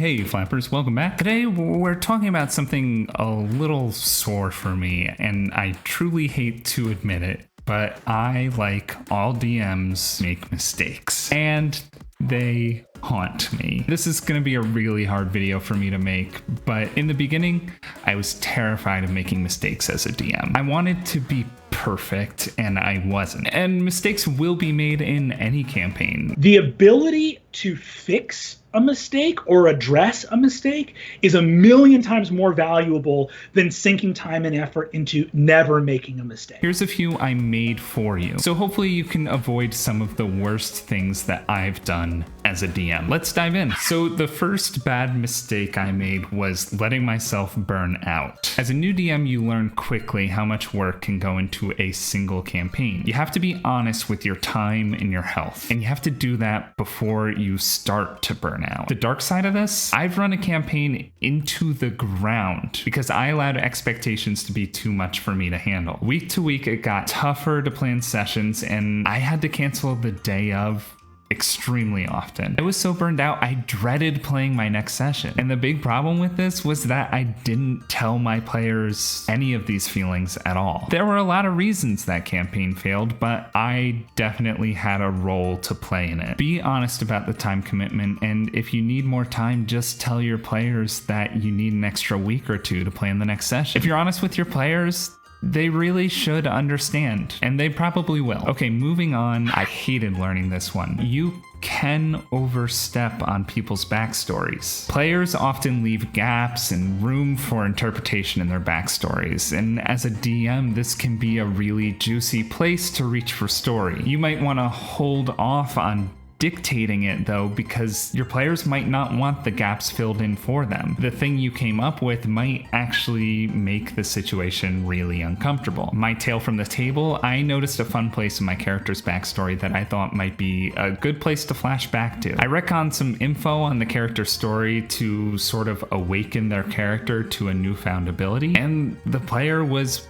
Hey flappers, welcome back. Today we're talking about something a little sore for me, and I truly hate to admit it, but I, like all DMs, make mistakes, and they haunt me. This is going to be a really hard video for me to make, but in the beginning, I was terrified of making mistakes as a DM. I wanted to be perfect, and I wasn't. And mistakes will be made in any campaign. The ability to fix a mistake or address a mistake is a million times more valuable than sinking time and effort into never making a mistake. Here's a few I made for you, so hopefully you can avoid some of the worst things that I've done as a DM. Let's dive in. So the first bad mistake I made was letting myself burn out. As a new DM, you learn quickly how much work can go into a single campaign. You have to be honest with your time and your health, and you have to do that before you start to burn out. The dark side of this, I've run a campaign into the ground because I allowed expectations to be too much for me to handle. Week to week, it got tougher to plan sessions, and I had to cancel the day of extremely often. I was so burned out, I dreaded playing my next session. And the big problem with this was that I didn't tell my players any of these feelings at all. There were a lot of reasons that campaign failed, but I definitely had a role to play in it. Be honest about the time commitment, and if you need more time, just tell your players that you need an extra week or two to plan the next session. If you're honest with your players, they really should understand, and they probably will. Okay, moving on. I hated learning this one. You can overstep on people's backstories. Players often leave gaps and room for interpretation in their backstories, and as a DM, this can be a really juicy place to reach for story. You might want to hold off on dictating it though, because your players might not want the gaps filled in for them. The thing you came up with might actually make the situation really uncomfortable. My tale from the table, I noticed a fun place in my character's backstory that I thought might be a good place to flash back to. I retconned some info on the character's story to sort of awaken their character to a newfound ability, and the player was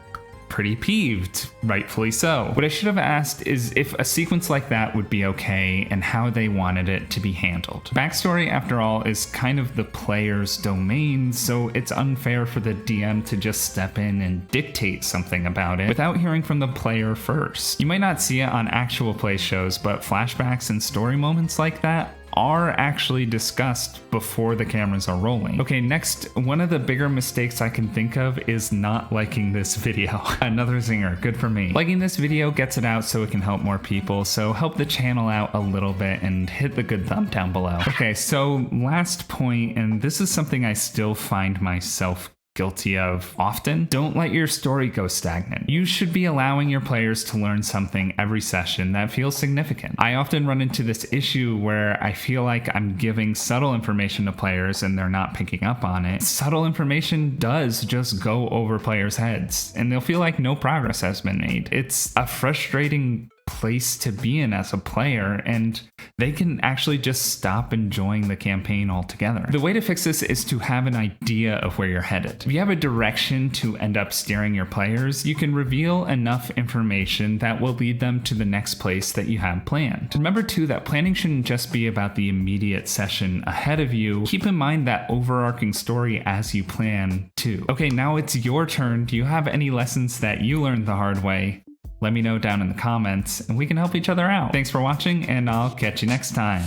pretty peeved, rightfully so. What I should have asked is if a sequence like that would be okay and how they wanted it to be handled. Backstory, after all, is kind of the player's domain, so it's unfair for the DM to just step in and dictate something about it without hearing from the player first. You might not see it on actual play shows, but flashbacks and story moments like that are actually discussed before the cameras are rolling. Okay, next, one of the bigger mistakes I can think of is not liking this video. Another zinger, good for me. Liking this video gets it out so it can help more people, so help the channel out a little bit and hit the good thumb down below. Okay, so last point, and this is something I still find myself guilty of often. Don't let your story go stagnant. You should be allowing your players to learn something every session that feels significant. I often run into this issue where I feel like I'm giving subtle information to players and they're not picking up on it. Subtle information does just go over players' heads, and they'll feel like no progress has been made. It's a frustrating place to be in as a player, and they can actually just stop enjoying the campaign altogether. The way to fix this is to have an idea of where you're headed. If you have a direction to end up steering your players, you can reveal enough information that will lead them to the next place that you have planned. Remember too that planning shouldn't just be about the immediate session ahead of you. Keep in mind that overarching story as you plan too. Okay, now it's your turn. Do you have any lessons that you learned the hard way? Let me know down in the comments, and we can help each other out. Thanks for watching, and I'll catch you next time.